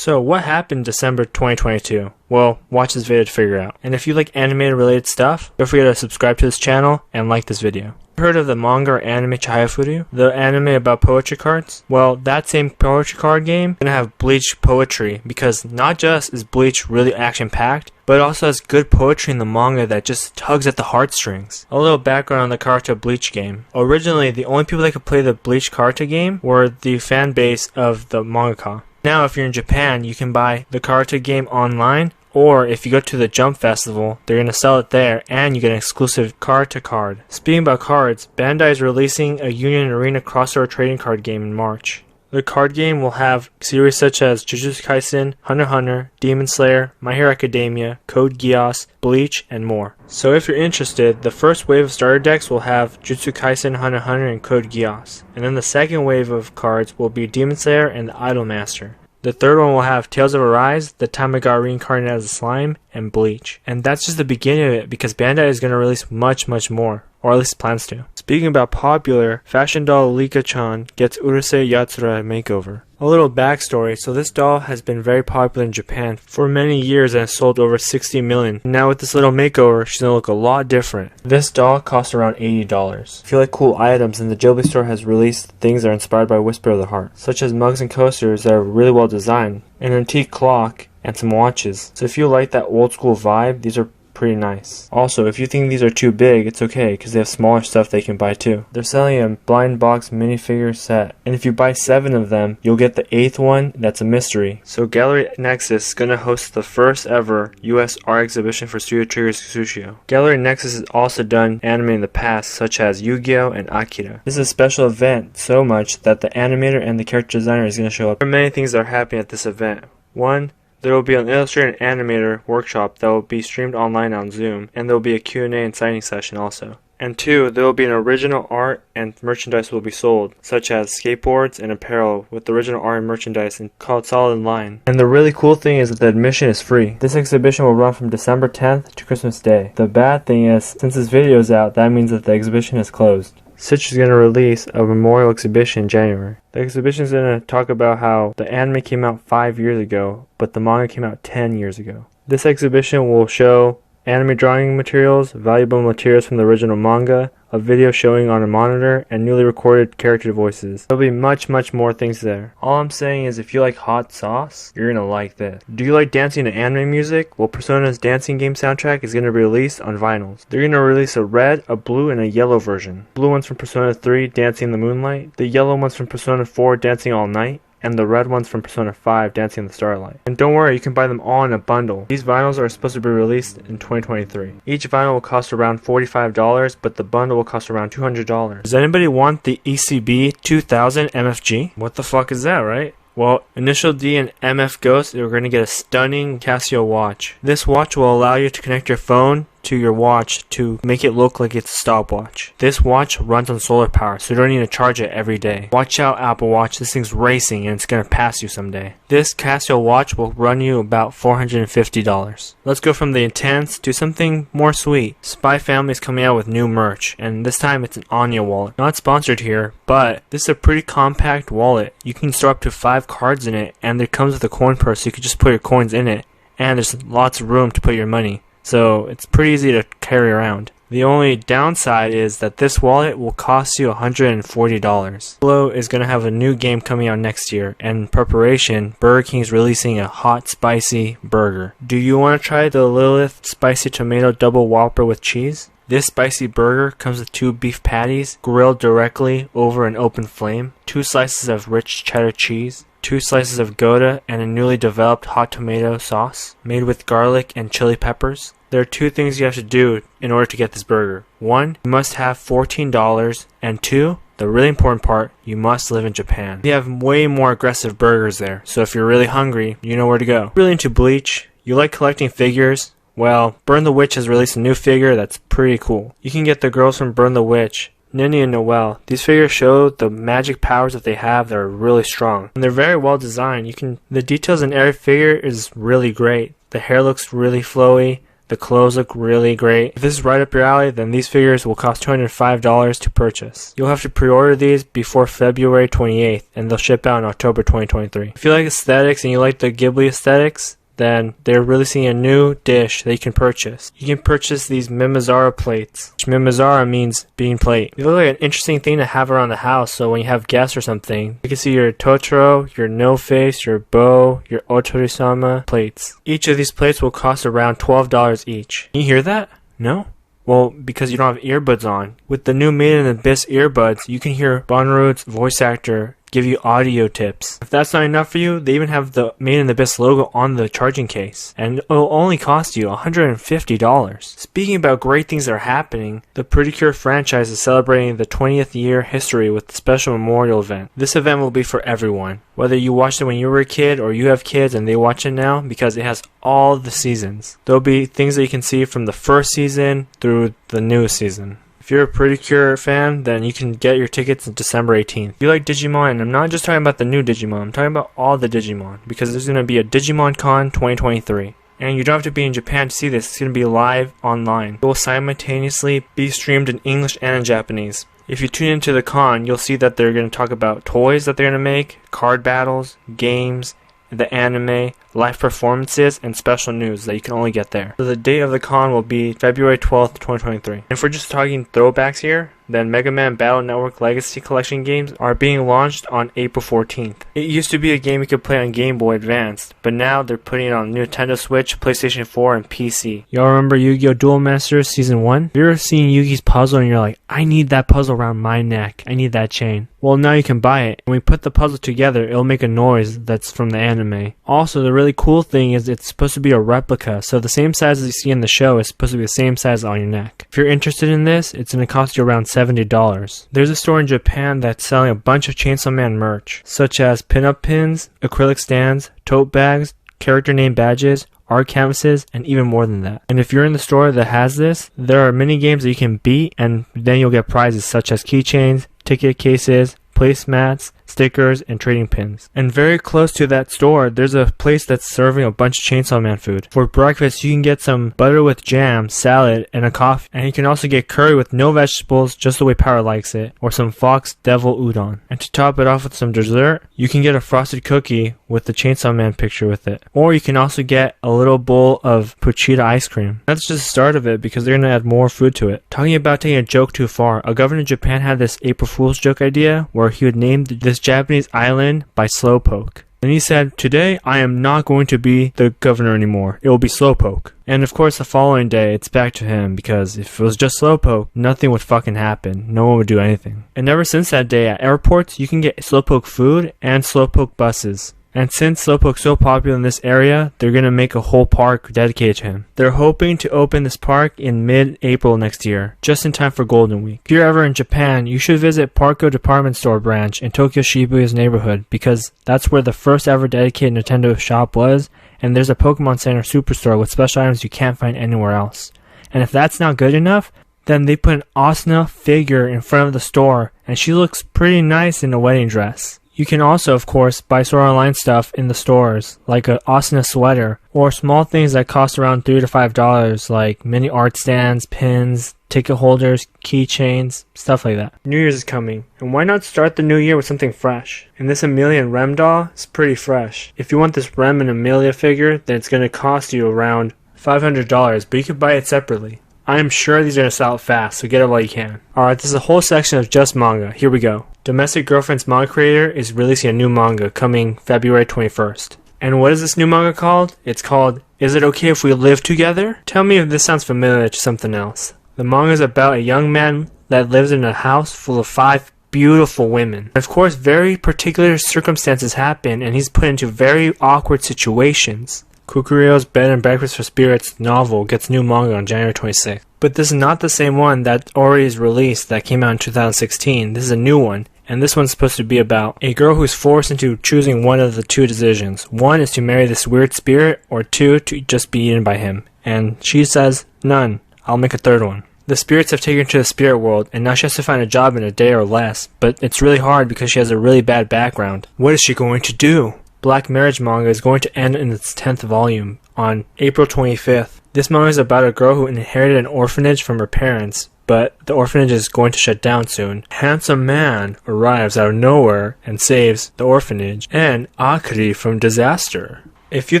So what happened December 2022? Well, watch this video to figure out. And if you like anime related stuff, don't forget to subscribe to this channel and like this video. Heard of the manga or anime Chihayafuru? The anime about poetry cards? Well, that same poetry card game is gonna have Bleach poetry, because not just is Bleach really action-packed, but it also has good poetry in the manga that just tugs at the heartstrings. A little background on the Karate Bleach game. Originally, the only people that could play the Bleach Karate game were the fan base of the mangaka. Now, if you're in Japan, you can buy the Karate game online, or if you go to the Jump Festival, they're going to sell it there, and you get an exclusive Karate card. Speaking about cards, Bandai is releasing a Union Arena crossover trading card game in March. The card game will have series such as Jujutsu Kaisen, Hunter x Hunter, Demon Slayer, My Hero Academia, Code Geass, Bleach, and more. So if you're interested, the first wave of starter decks will have Jujutsu Kaisen, Hunter x Hunter, and Code Geass. And then the second wave of cards will be Demon Slayer and the Idol Master. The third one will have Tales of Arise, The Time I Got Reincarnated as a Slime, and Bleach. And that's just the beginning of it, because Bandai is going to release much more. Or at least plans to. Speaking about popular, fashion doll Lika-chan gets Urusei Yatsura makeover. A little backstory, so this doll has been very popular in Japan for many years and has sold over 60 million. Now with this little makeover, she's gonna look a lot different. This doll costs around $80. If you like cool items, then the Ghibli store has released things that are inspired by Whisper of the Heart, such as mugs and coasters that are really well designed, an antique clock, and some watches. So if you like that old school vibe, these are pretty nice. Also, if you think these are too big, it's okay, because they have smaller stuff they can buy too. They're selling a blind box minifigure set, and if you buy 7 of them, you'll get the 8th one that's a mystery. So Gallery Nexus is going to host the first ever US art exhibition for Studio Trigger's Tsushio. Gallery Nexus has also done anime in the past, such as Yu-Gi-Oh! And Akira. This is a special event so much that the animator and the character designer is going to show up. There are many things that are happening at this event. 1. There will be an illustrator and animator workshop that will be streamed online on Zoom, and there will be a Q&A and signing session also. And 2, there will be an original art and merchandise will be sold, such as skateboards and apparel with original art and merchandise called Solid Line. And the really cool thing is that the admission is free. This exhibition will run from December 10th to Christmas Day. The bad thing is, since this video is out, that means that the exhibition is closed. Stitch is going to release a memorial exhibition in January. The exhibition is going to talk about how the anime came out 5 years ago, but the manga came out 10 years ago. This exhibition will show anime drawing materials, valuable materials from the original manga, a video showing on a monitor, and newly recorded character voices. There'll be much more things there. All I'm saying is if you like hot sauce, you're gonna like this. Do you like dancing to anime music? Well, Persona's dancing game soundtrack is gonna be released on vinyls. They're gonna release a red, a blue, and a yellow version. Blue one's from Persona 3, Dancing in the Moonlight. The yellow one's from Persona 4, Dancing All Night. And the red one's from Persona 5, Dancing in the Starlight. And don't worry, you can buy them all in a bundle. These vinyls are supposed to be released in 2023. Each vinyl will cost around $45, but the bundle will cost around $200. Does anybody want the ECB 2000 MFG? What the fuck is that, right? Well, Initial D and MF Ghost are going to get a stunning Casio watch. This watch will allow you to connect your phone to your watch to make it look like it's a stopwatch. This watch runs on solar power, so you don't need to charge it every day. Watch out, Apple Watch, this thing's racing and it's gonna pass you someday. This Casio watch will run you about $450. Let's go from the intense to something more sweet. Spy Family is coming out with new merch, and this time it's an Anya wallet. Not sponsored here, but this is a pretty compact wallet. You can store up to 5 cards in it, and it comes with a coin purse, so you can just put your coins in it, and there's lots of room to put your money. So it's pretty easy to carry around. The only downside is that this wallet will cost you $140. Halo is going to have a new game coming out next year, and in preparation, Burger King is releasing a hot spicy burger. Do you want to try the Lilith Spicy Tomato Double Whopper with cheese? This spicy burger comes with 2 beef patties grilled directly over an open flame, 2 slices of rich cheddar cheese, 2 slices of Gouda, and a newly developed hot tomato sauce made with garlic and chili peppers. There are 2 things you have to do in order to get this burger. 1, you must have $14, and 2, the really important part, you must live in Japan. They have way more aggressive burgers there, so if you're really hungry, you know where to go. Really into Bleach, you like collecting figures? Well, Burn the Witch has released a new figure that's pretty cool. You can get the girls from Burn the Witch, Nini and Noelle. These figures show the magic powers that they have that are really strong. And they're very well designed. The details in every figure is really great. The hair looks really flowy. The clothes look really great. If this is right up your alley, then these figures will cost $205 to purchase. You'll have to pre-order these before February 28th, and they'll ship out in October 2023. If you like aesthetics and you like the Ghibli aesthetics, then they're releasing a new dish that you can purchase. You can purchase these Mimizara plates. Mimizara means bean plate. They look like an interesting thing to have around the house, so when you have guests or something, you can see your Totoro, your No-Face, your Bo, your Otori-sama plates. Each of these plates will cost around $12 each. Can you hear that? No? Well, because you don't have earbuds on. With the new Made in Abyss earbuds, you can hear Bonnaroo's voice actor give you audio tips. If that's not enough for you, they even have the Made in Abyss logo on the charging case, and it'll only cost you $150. Speaking about great things that are happening, the Pretty Cure franchise is celebrating the 20th year history with a special memorial event. This event will be for everyone, whether you watched it when you were a kid or you have kids and they watch it now, because it has all the seasons. There'll be things that you can see from the first season through the newest season. If you're a Pretty Cure fan, then you can get your tickets on December 18th. If you like Digimon, and I'm not just talking about the new Digimon, I'm talking about all the Digimon, because there's going to be a Digimon Con 2023. And you don't have to be in Japan to see this, it's going to be live online. It will simultaneously be streamed in English and in Japanese. If you tune into the con, you'll see that they're going to talk about toys that they're going to make, card battles, games, the anime, live performances, and special news that you can only get there. So the date of the con will be February 12th, 2023. And if we're just talking throwbacks here, then Mega Man Battle Network Legacy Collection games are being launched on April 14th. It used to be a game you could play on Game Boy Advance, but now they're putting it on Nintendo Switch, PlayStation 4, and PC. Y'all remember Yu-Gi-Oh! Duel Masters Season 1? Have you ever seen Yugi's puzzle and you're like, I need that puzzle around my neck, I need that chain? Well, now you can buy it. When we put the puzzle together, it'll make a noise that's from the anime. Also, the really cool thing is it's supposed to be a replica, so the same size as you see in the show is supposed to be the same size on your neck. If you're interested in this, it's going to cost you around $70. There's a store in Japan that's selling a bunch of Chainsaw Man merch, such as pin-up pins, acrylic stands, tote bags, character name badges, art canvases, and even more than that. And if you're in the store that has this, there are mini games that you can beat, and then you'll get prizes such as keychains, ticket cases, placemats, stickers, and trading pins. And very close to that store, there's a place that's serving a bunch of Chainsaw Man food. For breakfast, you can get some butter with jam, salad, and a coffee. And you can also get curry with no vegetables, just the way Power likes it, or some Fox Devil Udon. And to top it off with some dessert, you can get a frosted cookie with the Chainsaw Man picture with it. Or you can also get a little bowl of Pochita ice cream. That's just the start of it, because they're going to add more food to it. Talking about taking a joke too far, a governor in Japan had this April Fool's joke idea where he would name this Japanese island by Slowpoke. And he said, today I am not going to be the governor anymore. It will be Slowpoke. And of course the following day it's back to him, because if it was just Slowpoke, nothing would fucking happen. No one would do anything. And ever since that day at airports, you can get Slowpoke food and Slowpoke buses. And since Slowpoke's so popular in this area, they're going to make a whole park dedicated to him. They're hoping to open this park in mid-April next year, just in time for Golden Week. If you're ever in Japan, you should visit Parco Department Store branch in Tokyo Shibuya's neighborhood, because that's where the first ever dedicated Nintendo shop was, and there's a Pokemon Center superstore with special items you can't find anywhere else. And if that's not good enough, then they put an Asuna figure in front of the store, and she looks pretty nice in a wedding dress. You can also, of course, buy Sword Online stuff in the stores, like a Asuna sweater, or small things that cost around $3 to $5, like mini art stands, pins, ticket holders, keychains, stuff like that. New Year's is coming, and why not start the new year with something fresh? And this Amelia and Rem doll is pretty fresh. If you want this Rem and Amelia figure, then it's going to cost you around $500, but you can buy it separately. I am sure these are going to sell out fast, so get it while you can. Alright, this is a whole section of just manga. Here we go. Domestic Girlfriend's manga creator is releasing a new manga coming February 21st. And what is this new manga called? It's called, Is It Okay If We Live Together? Tell me if this sounds familiar to something else. The manga is about a young man that lives in a house full of 5 beautiful women. Of course, very particular circumstances happen, and he's put into very awkward situations. Kukuryo's Bed and Breakfast for Spirits novel gets new manga on January 26th. But this is not the same one that already is released that came out in 2016. This is a new one, and this one's supposed to be about a girl who's forced into choosing one of the 2 decisions. 1 is to marry this weird spirit, or 2 to just be eaten by him. And she says, none. I'll make a 3rd one. The spirits have taken her to the spirit world, and now she has to find a job in a day or less, but it's really hard because she has a really bad background. What is she going to do? Black Marriage manga is going to end in its 10th volume on April 25th. This manga is about a girl who inherited an orphanage from her parents, but the orphanage is going to shut down soon. A handsome man arrives out of nowhere and saves the orphanage and Akari from disaster. If you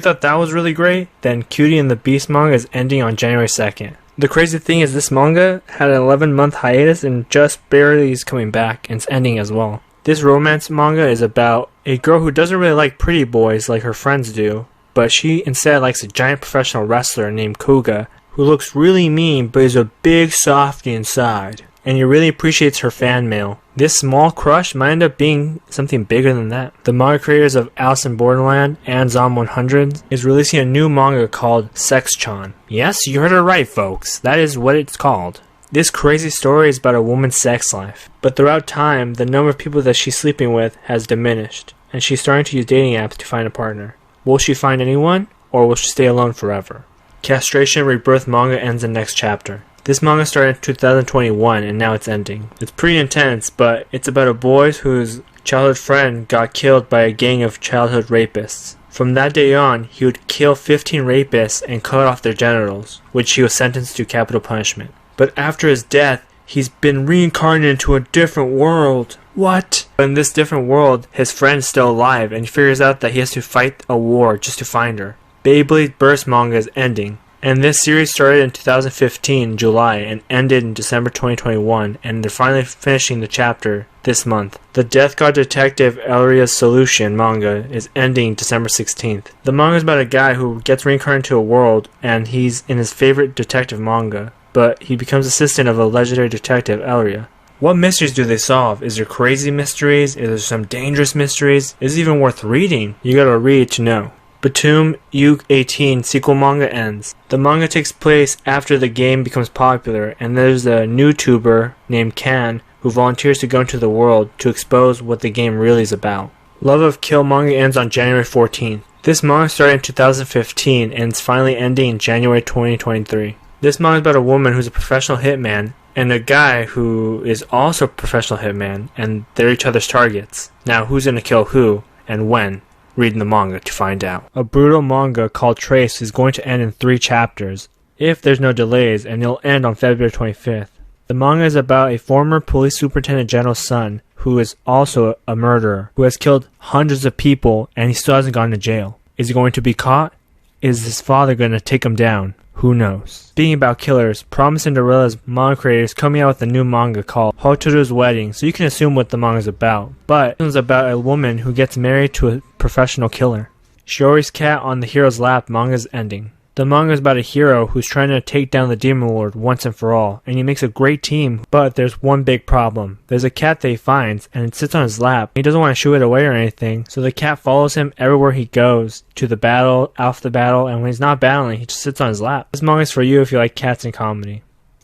thought that was really great, then Cutie and the Beast manga is ending on January 2nd. The crazy thing is this manga had an 11-month hiatus and just barely is coming back, and it's ending as well. This romance manga is about a girl who doesn't really like pretty boys like her friends do, but she instead likes a giant professional wrestler named Koga, who looks really mean but is a big softie inside, and he really appreciates her fan mail. This small crush might end up being something bigger than that. The manga creators of Alice in Borderland and Zom 100 is releasing a new manga called Sex-chan. Yes, you heard it right, folks. That is what it's called. This crazy story is about a woman's sex life, but throughout time, the number of people that she's sleeping with has diminished, and she's starting to use dating apps to find a partner. Will she find anyone, or will she stay alone forever? Castration Rebirth manga ends in next chapter. This manga started in 2021 and now it's ending. It's pretty intense, but it's about a boy whose childhood friend got killed by a gang of childhood rapists. From that day on, he would kill 15 rapists and cut off their genitals, which he was sentenced to capital punishment. But after his death, he's been reincarnated into a different world. What? In this different world, his friend is still alive and he figures out that he has to fight a war just to find her. Beyblade Burst manga is ending. And this series started in 2015, July, and ended in December 2021, and they're finally finishing the chapter this month. The Death God Detective Elria's Solution manga is ending December 16th. The manga is about a guy who gets reincarnated to a world, and he's in his favorite detective manga, but he becomes assistant of a legendary detective, Elria. What mysteries do they solve? Is there crazy mysteries? Is there some dangerous mysteries? Is it even worth reading? You gotta read to know. Batum U18 sequel manga ends. The manga takes place after the game becomes popular, and there's a YouTuber named Can who volunteers to go into the world to expose what the game really is about. Love of Kill manga ends on January 14th. This manga started in 2015 and it's finally ending in January 2023. This manga is about a woman who's a professional hitman and a guy who is also a professional hitman, and they're each other's targets. Now, who's gonna kill who and when? Read in the manga to find out. A brutal manga called Trace is going to end in 3 chapters, if there's no delays, and it'll end on February 25th. The manga is about a former police superintendent general's son, who is also a murderer, who has killed hundreds of people and he still hasn't gone to jail. Is he going to be caught? Is his father going to take him down? Who knows? Speaking about killers, Promise Cinderella's manga creator is coming out with a new manga called Hotaru's Wedding, so you can assume what the manga is about. But it's about a woman who gets married to a professional killer. Shiori's Cat on the Hero's Lap manga is ending. The manga is about a hero who's trying to take down the Demon Lord once and for all, and he makes a great team, but there's one big problem. There's a cat that he finds, and it sits on his lap. He doesn't want to shoo it away or anything, so the cat follows him everywhere he goes, to the battle, off the battle, and when he's not battling, he just sits on his lap. This manga is for you if you like cats and comedy.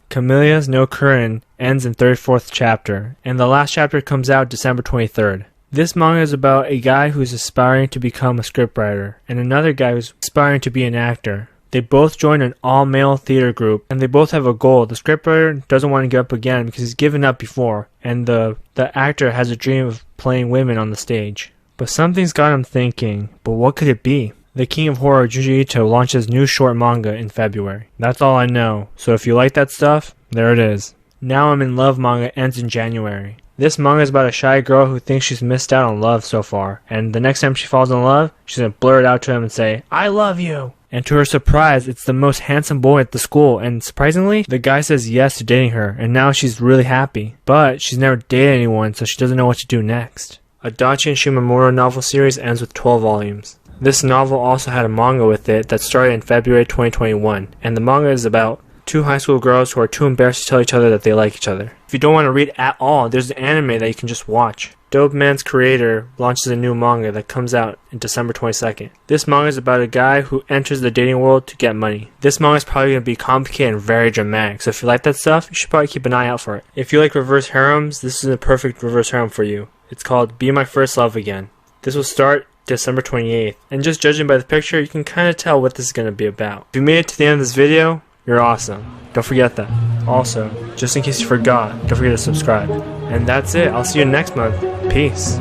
Camellia's no Curtain ends in 34th chapter, and the last chapter comes out December 23rd. This manga is about a guy who's aspiring to become a scriptwriter, and another guy who's aspiring to be an actor. They both join an all-male theater group, and they both have a goal. The scriptwriter doesn't want to give up again because he's given up before, and the actor has a dream of playing women on the stage. But something's got him thinking, but what could it be? The King of Horror, Junji Ito, launches new short manga in February. That's all I know, so if you like that stuff, there it is. Now I'm in Love manga ends in January. This manga is about a shy girl who thinks she's missed out on love so far, and the next time she falls in love, she's gonna blurt it out to him and say, "I love you!" And to her surprise, it's the most handsome boy at the school, and surprisingly, the guy says yes to dating her, and now she's really happy. But she's never dated anyone, so she doesn't know what to do next. Adachi and Shimamura novel series ends with 12 volumes. This novel also had a manga with it that started in February 2021, and the manga is about 2 high school girls who are too embarrassed to tell each other that they like each other. If you don't want to read at all, there's an anime that you can just watch. Dope Man's creator launches a new manga that comes out in December 22nd. This manga is about a guy who enters the dating world to get money. This manga is probably going to be complicated and very dramatic, so if you like that stuff, you should probably keep an eye out for it. If you like reverse harems, this is a perfect reverse harem for you. It's called Be My First Love Again. This will start December 28th, and just judging by the picture, you can kind of tell what this is going to be about. If you made it to the end of this video, you're awesome. Don't forget that. Also, just in case you forgot, don't forget to subscribe. And that's it. I'll see you next month. Peace.